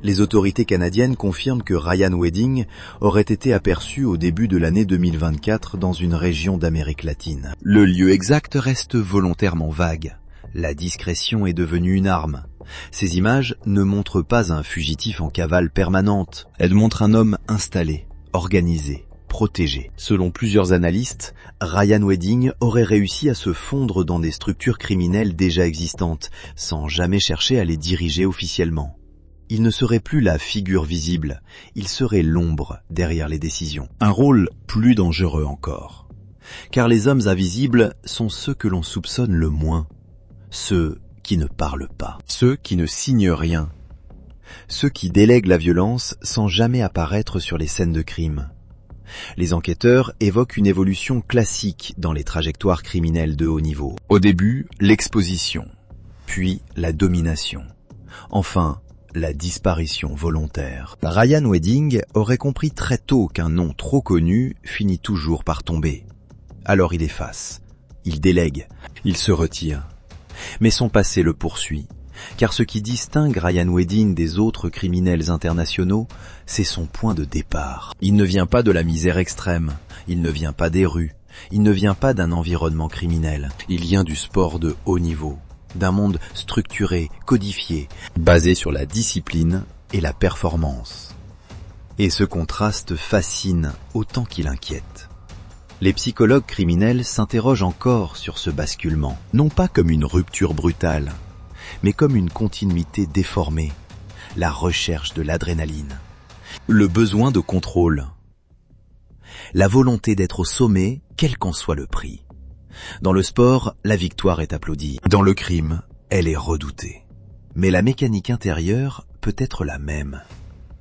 Les autorités canadiennes confirment que Ryan Wedding aurait été aperçu au début de l'année 2024 dans une région d'Amérique latine. Le lieu exact reste volontairement vague. La discrétion est devenue une arme. Ces images ne montrent pas un fugitif en cavale permanente. Elles montrent un homme installé, organisé, protégé. Selon plusieurs analystes, Ryan Wedding aurait réussi à se fondre dans des structures criminelles déjà existantes, sans jamais chercher à les diriger officiellement. Il ne serait plus la figure visible, il serait l'ombre derrière les décisions. Un rôle plus dangereux encore. Car les hommes invisibles sont ceux que l'on soupçonne le moins. Ceux qui ne parlent pas. Ceux qui ne signent rien. Ceux qui délèguent la violence sans jamais apparaître sur les scènes de crime. Les enquêteurs évoquent une évolution classique dans les trajectoires criminelles de haut niveau. Au début, l'exposition, puis la domination. Enfin, la disparition volontaire. Ryan Wedding aurait compris très tôt qu'un nom trop connu finit toujours par tomber. Alors il efface, il délègue, il se retire. Mais son passé le poursuit, car ce qui distingue Ryan Wedding des autres criminels internationaux, c'est son point de départ. Il ne vient pas de la misère extrême, il ne vient pas des rues, il ne vient pas d'un environnement criminel, il vient du sport de haut niveau. D'un monde structuré, codifié, basé sur la discipline et la performance. Et ce contraste fascine autant qu'il inquiète. Les psychologues criminels s'interrogent encore sur ce basculement, non pas comme une rupture brutale, mais comme une continuité déformée, la recherche de l'adrénaline, le besoin de contrôle, la volonté d'être au sommet, quel qu'en soit le prix. Dans le sport, la victoire est applaudie. Dans le crime, elle est redoutée. Mais la mécanique intérieure peut être la même.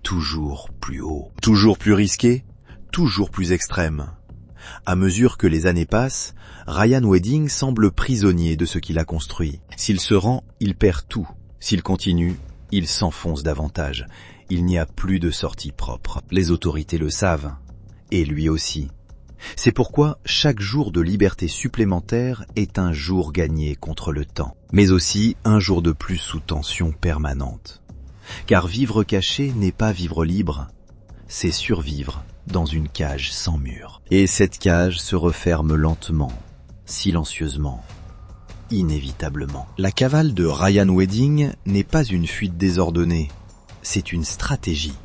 Toujours plus haut. Toujours plus risqué. Toujours plus extrême. À mesure que les années passent, Ryan Wedding semble prisonnier de ce qu'il a construit. S'il se rend, il perd tout. S'il continue, il s'enfonce davantage. Il n'y a plus de sortie propre. Les autorités le savent. Et lui aussi. C'est pourquoi chaque jour de liberté supplémentaire est un jour gagné contre le temps, mais aussi un jour de plus sous tension permanente. Car vivre caché n'est pas vivre libre, c'est survivre dans une cage sans mur. Et cette cage se referme lentement, silencieusement, inévitablement. La cavale de Ryan Wedding n'est pas une fuite désordonnée, c'est une stratégie.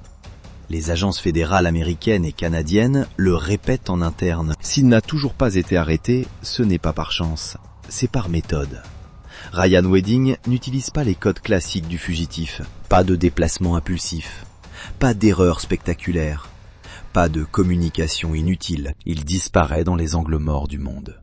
Les agences fédérales américaines et canadiennes le répètent en interne. S'il n'a toujours pas été arrêté, ce n'est pas par chance, c'est par méthode. Ryan Wedding n'utilise pas les codes classiques du fugitif. Pas de déplacement impulsif, pas d'erreur spectaculaire, pas de communication inutile. Il disparaît dans les angles morts du monde.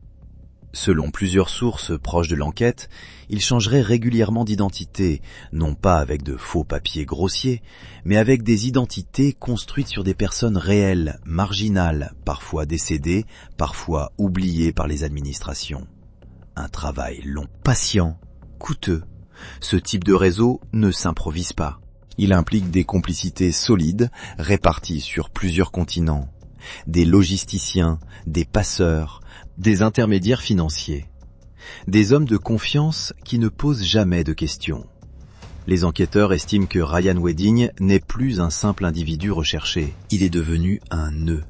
Selon plusieurs sources proches de l'enquête, il changerait régulièrement d'identité, non pas avec de faux papiers grossiers, mais avec des identités construites sur des personnes réelles, marginales, parfois décédées, parfois oubliées par les administrations. Un travail long, patient, coûteux. Ce type de réseau ne s'improvise pas. Il implique des complicités solides, réparties sur plusieurs continents, des logisticiens, des passeurs, des intermédiaires financiers, des hommes de confiance qui ne posent jamais de questions. Les enquêteurs estiment que Ryan Wedding n'est plus un simple individu recherché. Il est devenu un nœud,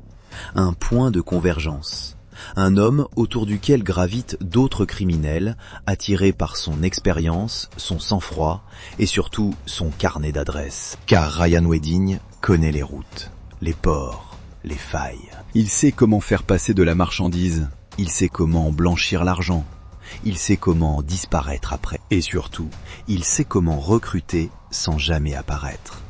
un point de convergence, un homme autour duquel gravitent d'autres criminels attirés par son expérience, son sang-froid et surtout son carnet d'adresses. Car Ryan Wedding connaît les routes, les ports, les failles. Il sait comment faire passer de la marchandise. Il sait comment blanchir l'argent. il sait comment disparaître après. Et surtout, il sait comment recruter sans jamais apparaître.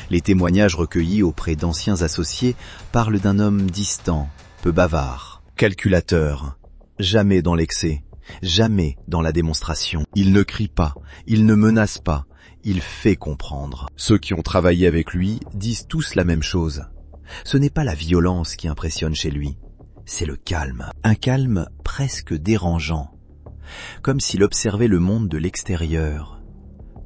Les témoignages recueillis auprès d'anciens associés parlent d'un homme distant, peu bavard, calculateur, jamais dans l'excès, jamais dans la démonstration. Il ne crie pas, il ne menace pas, il fait comprendre. Ceux qui ont travaillé avec lui disent tous la même chose. Ce n'est pas la violence qui impressionne chez lui, c'est le calme. Un calme presque dérangeant, comme s'il observait le monde de l'extérieur,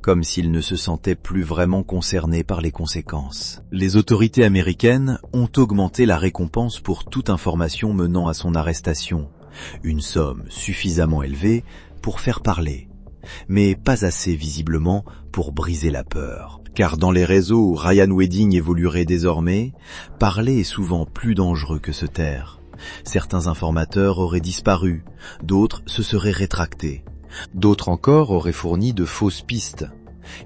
comme s'il ne se sentait plus vraiment concerné par les conséquences. Les autorités américaines ont augmenté la récompense pour toute information menant à son arrestation, une somme suffisamment élevée pour faire parler, mais pas assez visiblement pour briser la peur. Car dans les réseaux où Ryan Wedding évoluerait désormais, parler est souvent plus dangereux que se taire. Certains informateurs auraient disparu, d'autres se seraient rétractés. D'autres encore auraient fourni de fausses pistes.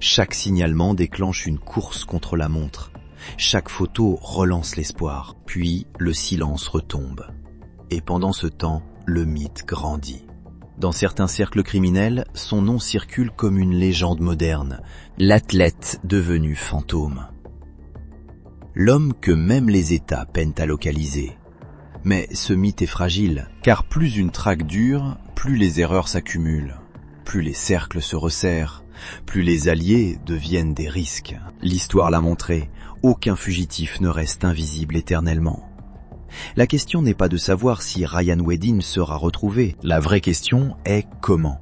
Chaque signalement déclenche une course contre la montre. Chaque photo relance l'espoir. Puis le silence retombe. Et pendant ce temps, le mythe grandit. Dans certains cercles criminels, son nom circule comme une légende moderne, l'athlète devenu fantôme. L'homme que même les États peinent à localiser. Mais ce mythe est fragile, car plus une traque dure, plus les erreurs s'accumulent, plus les cercles se resserrent, plus les alliés deviennent des risques. L'histoire l'a montré, aucun fugitif ne reste invisible éternellement. La question n'est pas de savoir si Ryan Wedding sera retrouvé, la vraie question est comment.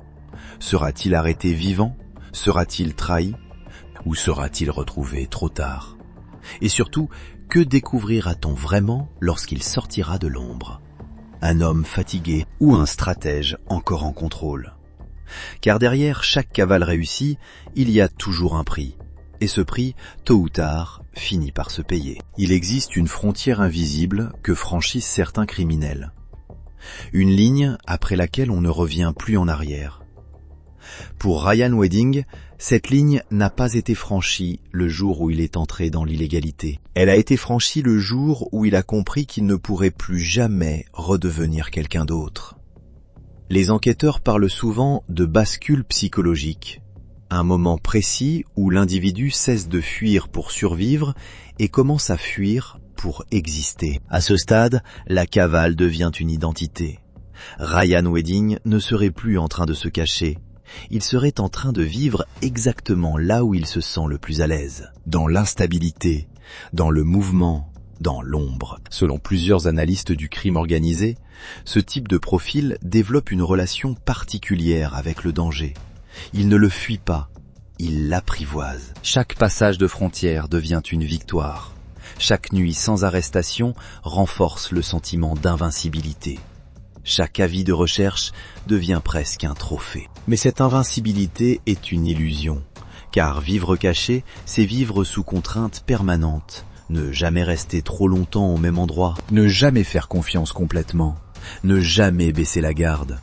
Sera-t-il arrêté vivant? Sera-t-il trahi? Ou sera-t-il retrouvé trop tard? Et surtout, que découvrira-t-on vraiment lorsqu'il sortira de l'ombre? Un homme fatigué ou un stratège encore en contrôle? Car derrière chaque cavale réussie, il y a toujours un prix. Et ce prix, tôt ou tard, finit par se payer. Il existe une frontière invisible que franchissent certains criminels. Une ligne après laquelle on ne revient plus en arrière. Pour Ryan Wedding, cette ligne n'a pas été franchie le jour où il est entré dans l'illégalité. Elle a été franchie le jour où il a compris qu'il ne pourrait plus jamais redevenir quelqu'un d'autre. Les enquêteurs parlent souvent de bascule psychologique, un moment précis où l'individu cesse de fuir pour survivre et commence à fuir pour exister. À ce stade, la cavale devient une identité. Ryan Wedding ne serait plus en train de se cacher. Il serait en train de vivre exactement là où il se sent le plus à l'aise, dans l'instabilité, dans le mouvement, dans l'ombre. Selon plusieurs analystes du crime organisé, ce type de profil développe une relation particulière avec le danger. Il ne le fuit pas, il l'apprivoise. Chaque passage de frontière devient une victoire. Chaque nuit sans arrestation renforce le sentiment d'invincibilité. Chaque avis de recherche devient presque un trophée. Mais cette invincibilité est une illusion, car vivre caché, c'est vivre sous contrainte permanente, ne jamais rester trop longtemps au même endroit, ne jamais faire confiance complètement, ne jamais baisser la garde.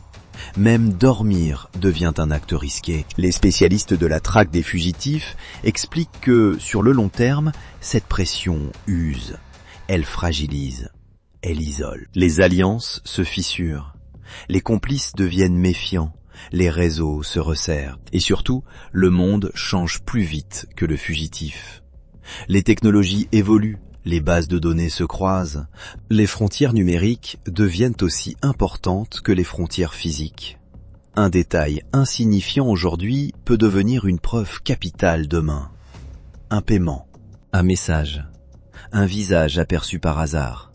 Même dormir devient un acte risqué. Les spécialistes de la traque des fugitifs expliquent que, sur le long terme, cette pression use, elle fragilise. Elle isole. Les alliances se fissurent. Les complices deviennent méfiants. Les réseaux se resserrent. Et surtout, le monde change plus vite que le fugitif. Les technologies évoluent. Les bases de données se croisent. Les frontières numériques deviennent aussi importantes que les frontières physiques. Un détail insignifiant aujourd'hui peut devenir une preuve capitale demain. Un paiement, un message, un visage aperçu par hasard.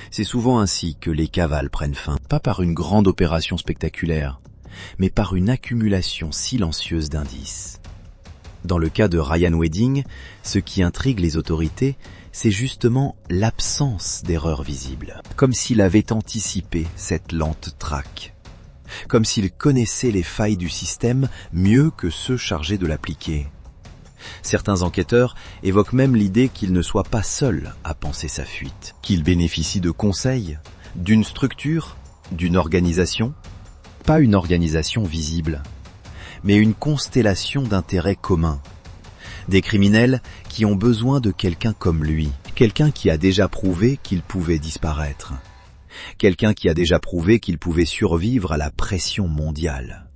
C'est souvent ainsi que les cavales prennent fin, pas par une grande opération spectaculaire, mais par une accumulation silencieuse d'indices. Dans le cas de Ryan Wedding, ce qui intrigue les autorités, c'est justement l'absence d'erreurs visibles, comme s'il avait anticipé cette lente traque, comme s'il connaissait les failles du système mieux que ceux chargés de l'appliquer. Certains enquêteurs évoquent même l'idée qu'il ne soit pas seul à penser sa fuite, qu'il bénéficie de conseils, d'une structure, d'une organisation, pas une organisation visible, mais une constellation d'intérêts communs. Des criminels qui ont besoin de quelqu'un comme lui, quelqu'un qui a déjà prouvé qu'il pouvait disparaître, quelqu'un qui a déjà prouvé qu'il pouvait survivre à la pression mondiale.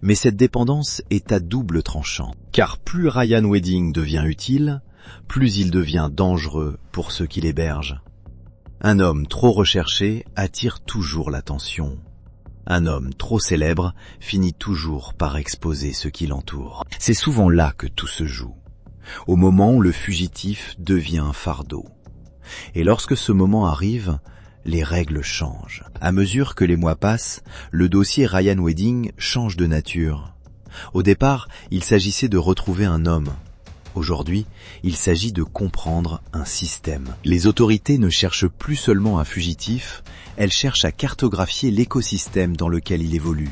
Mais cette dépendance est à double tranchant, car plus Ryan Wedding devient utile, plus il devient dangereux pour ceux qui l'hébergent. Un homme trop recherché attire toujours l'attention. Un homme trop célèbre finit toujours par exposer ceux qui l'entourent. C'est souvent là que tout se joue, au moment où le fugitif devient un fardeau. Et lorsque ce moment arrive, les règles changent. À mesure que les mois passent, le dossier Ryan Wedding change de nature. Au départ, il s'agissait de retrouver un homme. Aujourd'hui, il s'agit de comprendre un système. Les autorités ne cherchent plus seulement un fugitif, elles cherchent à cartographier l'écosystème dans lequel il évolue.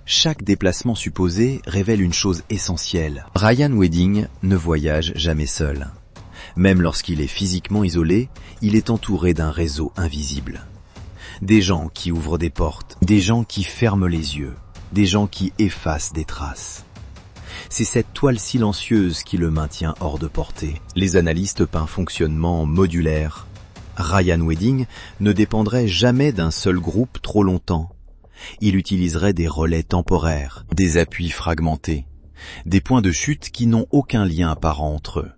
Chaque déplacement supposé révèle une chose essentielle. Ryan Wedding ne voyage jamais seul. Même lorsqu'il est physiquement isolé, il est entouré d'un réseau invisible. Des gens qui ouvrent des portes, des gens qui ferment les yeux, des gens qui effacent des traces. C'est cette toile silencieuse qui le maintient hors de portée. Les analystes peinent fonctionnement modulaire. Ryan Wedding ne dépendrait jamais d'un seul groupe trop longtemps. Il utiliserait des relais temporaires, des appuis fragmentés, des points de chute qui n'ont aucun lien apparent entre eux.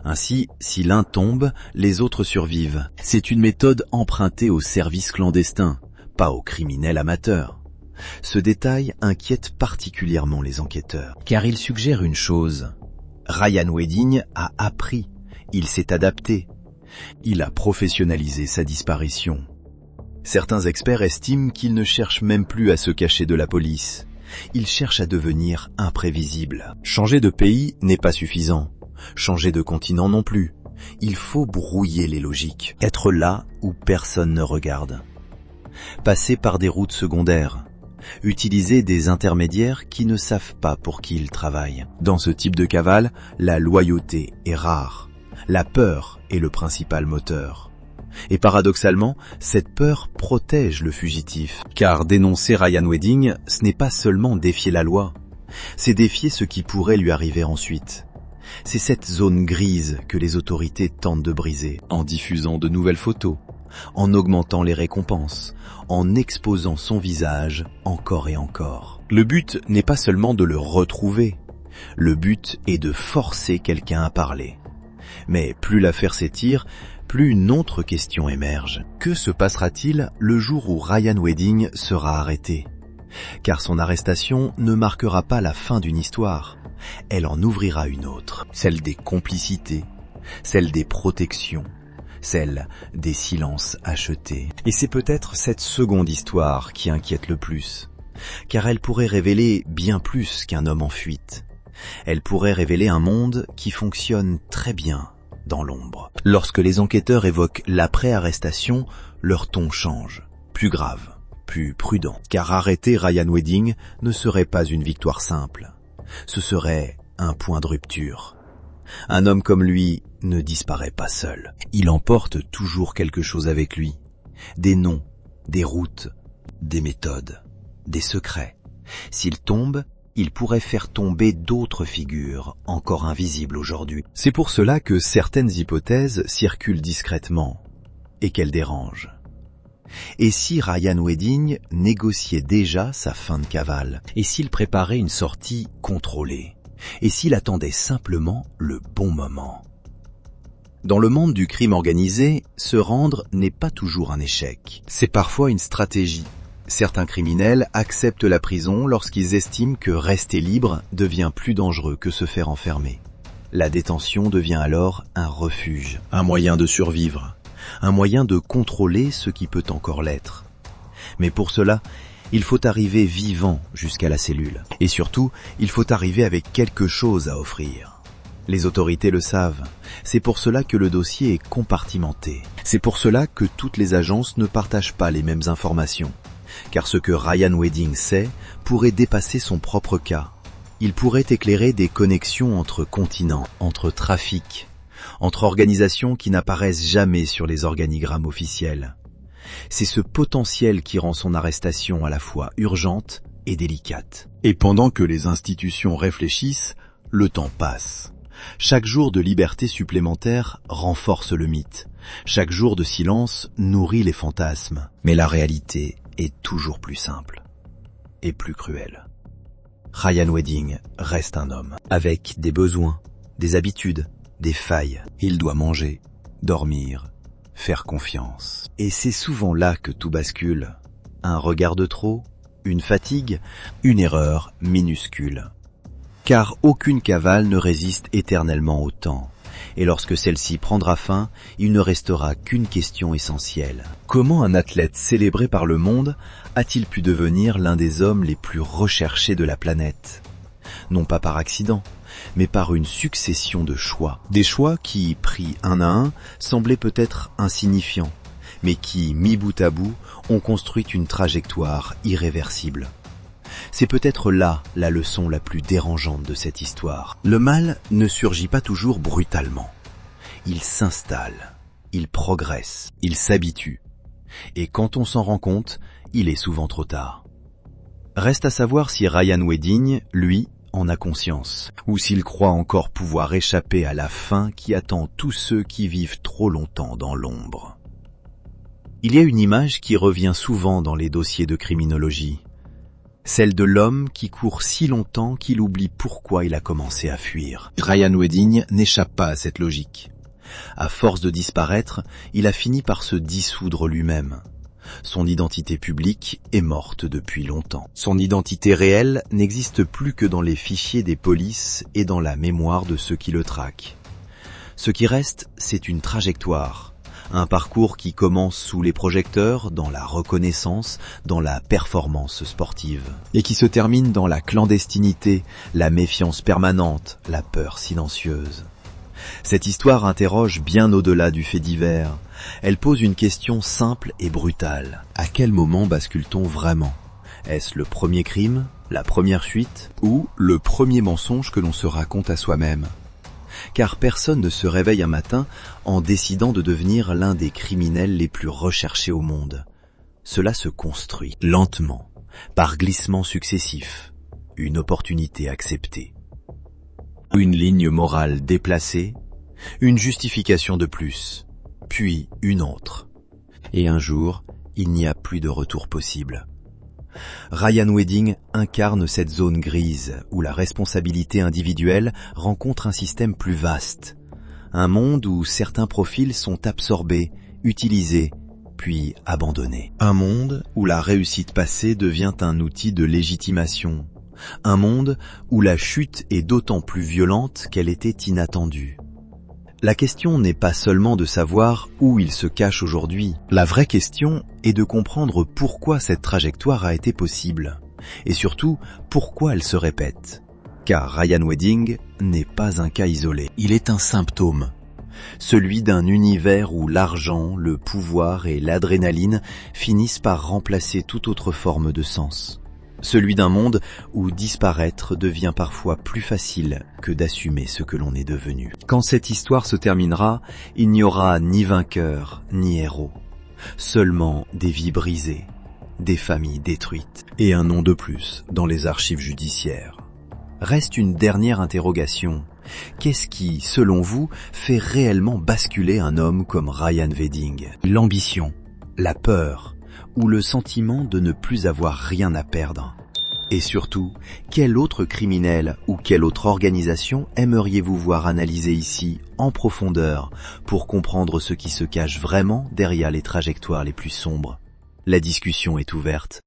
Ainsi, si l'un tombe, les autres survivent. C'est une méthode empruntée aux services clandestins, pas aux criminels amateurs. Ce détail inquiète particulièrement les enquêteurs, car il suggère une chose. Ryan Wedding a appris, il s'est adapté, il a professionnalisé sa disparition. Certains experts estiment qu'il ne cherche même plus à se cacher de la police. Il cherche à devenir imprévisible. Changer de pays n'est pas suffisant. Changer de continent non plus. Il faut brouiller les logiques. Être là où personne ne regarde. Passer par des routes secondaires. Utiliser des intermédiaires qui ne savent pas pour qui ils travaillent. Dans ce type de cavale, la loyauté est rare. La peur est le principal moteur. Et paradoxalement, cette peur protège le fugitif. Car dénoncer Ryan Wedding, ce n'est pas seulement défier la loi, c'est défier ce qui pourrait lui arriver ensuite. C'est cette zone grise que les autorités tentent de briser, en diffusant de nouvelles photos, en augmentant les récompenses, en exposant son visage encore et encore. Le but n'est pas seulement de le retrouver, le but est de forcer quelqu'un à parler. Mais plus l'affaire s'étire, plus une autre question émerge. Que se passera-t-il le jour où Ryan Wedding sera arrêté? Car son arrestation ne marquera pas la fin d'une histoire, elle en ouvrira une autre, celle des complicités, celle des protections, celle des silences achetés. Et c'est peut-être cette seconde histoire qui inquiète le plus, car elle pourrait révéler bien plus qu'un homme en fuite. Elle pourrait révéler un monde qui fonctionne très bien dans l'ombre. Lorsque les enquêteurs évoquent l'après-arrestation, leur ton change, plus grave, plus prudent. Car arrêter Ryan Wedding ne serait pas une victoire simple. Ce serait un point de rupture. Un homme comme lui ne disparaît pas seul. Il emporte toujours quelque chose avec lui. Des noms, des routes, des méthodes, des secrets. S'il tombe, il pourrait faire tomber d'autres figures encore invisibles aujourd'hui. C'est pour cela que certaines hypothèses circulent discrètement et qu'elles dérangent. Et si Ryan Wedding négociait déjà sa fin de cavale? Et s'il préparait une sortie contrôlée? Et s'il attendait simplement le bon moment? Dans le monde du crime organisé, se rendre n'est pas toujours un échec. C'est parfois une stratégie. Certains criminels acceptent la prison lorsqu'ils estiment que rester libre devient plus dangereux que se faire enfermer. La détention devient alors un refuge, un moyen de survivre, un moyen de contrôler ce qui peut encore l'être. Mais pour cela, il faut arriver vivant jusqu'à la cellule. Et surtout, il faut arriver avec quelque chose à offrir. Les autorités le savent. C'est pour cela que le dossier est compartimenté. C'est pour cela que toutes les agences ne partagent pas les mêmes informations. Car ce que Ryan Wedding sait pourrait dépasser son propre cas. Il pourrait éclairer des connexions entre continents, entre trafics, entre organisations qui n'apparaissent jamais sur les organigrammes officiels. C'est ce potentiel qui rend son arrestation à la fois urgente et délicate. Et pendant que les institutions réfléchissent, le temps passe. Chaque jour de liberté supplémentaire renforce le mythe, Chaque jour de silence nourrit les fantasmes, mais la réalité est toujours plus simple et plus cruelle. Ryan Wedding reste un homme, avec des besoins, des habitudes, des failles. Il doit manger, dormir, faire confiance. Et c'est souvent là que tout bascule. Un regard de trop, une fatigue, une erreur minuscule. Car aucune cavale ne résiste éternellement au temps. Et lorsque celle-ci prendra fin, il ne restera qu'une question essentielle. Comment un athlète célébré par le monde a-t-il pu devenir l'un des hommes les plus recherchés de la planète? Non pas par accident, mais par une succession de choix. Des choix qui, pris un à un, semblaient peut-être insignifiants, mais qui, mis bout à bout, ont construit une trajectoire irréversible. C'est peut-être là la leçon la plus dérangeante de cette histoire. Le mal ne surgit pas toujours brutalement. Il s'installe, il progresse, il s'habitue. Et quand on s'en rend compte, il est souvent trop tard. Reste à savoir si Ryan Wedding, lui, en a conscience, ou s'il croit encore pouvoir échapper à la fin qui attend tous ceux qui vivent trop longtemps dans l'ombre. Il y a une image qui revient souvent dans les dossiers de criminologie. Celle de l'homme qui court si longtemps qu'il oublie pourquoi il a commencé à fuir. Ryan Wedding n'échappe pas à cette logique. À force de disparaître, il a fini par se dissoudre lui-même. Son identité publique est morte depuis longtemps. Son identité réelle n'existe plus que dans les fichiers des polices et dans la mémoire de ceux qui le traquent. Ce qui reste, c'est une trajectoire. Un parcours qui commence sous les projecteurs, dans la reconnaissance, dans la performance sportive. Et qui se termine dans la clandestinité, la méfiance permanente, la peur silencieuse. Cette histoire interroge bien au-delà du fait divers. Elle pose une question simple et brutale. À quel moment bascule-t-on vraiment? Est-ce le premier crime, la première fuite, ou le premier mensonge que l'on se raconte à soi-même? Car personne ne se réveille un matin en décidant de devenir l'un des criminels les plus recherchés au monde. Cela se construit lentement, par glissements successifs, une opportunité acceptée. Une ligne morale déplacée, une justification de plus, puis une autre. Et un jour, il n'y a plus de retour possible. Ryan Wedding incarne cette zone grise où la responsabilité individuelle rencontre un système plus vaste. Un monde où certains profils sont absorbés, utilisés, puis abandonnés. Un monde où la réussite passée devient un outil de légitimation. Un monde où la chute est d'autant plus violente qu'elle était inattendue. La question n'est pas seulement de savoir où il se cache aujourd'hui. La vraie question est de comprendre pourquoi cette trajectoire a été possible. Et surtout, pourquoi elle se répète. Car Ryan Wedding n'est pas un cas isolé. Il est un symptôme. Celui d'un univers où l'argent, le pouvoir et l'adrénaline finissent par remplacer toute autre forme de sens. Celui d'un monde où disparaître devient parfois plus facile que d'assumer ce que l'on est devenu. Quand cette histoire se terminera, il n'y aura ni vainqueur, ni héros. Seulement des vies brisées, des familles détruites, et un nom de plus dans les archives judiciaires. Reste une dernière interrogation. Qu'est-ce qui, selon vous, fait réellement basculer un homme comme Ryan Wedding? L'ambition, la peur, ou le sentiment de ne plus avoir rien à perdre? Et surtout, quel autre criminel ou quelle autre organisation aimeriez-vous voir analyser ici, en profondeur, pour comprendre ce qui se cache vraiment derrière les trajectoires les plus sombres? La discussion est ouverte.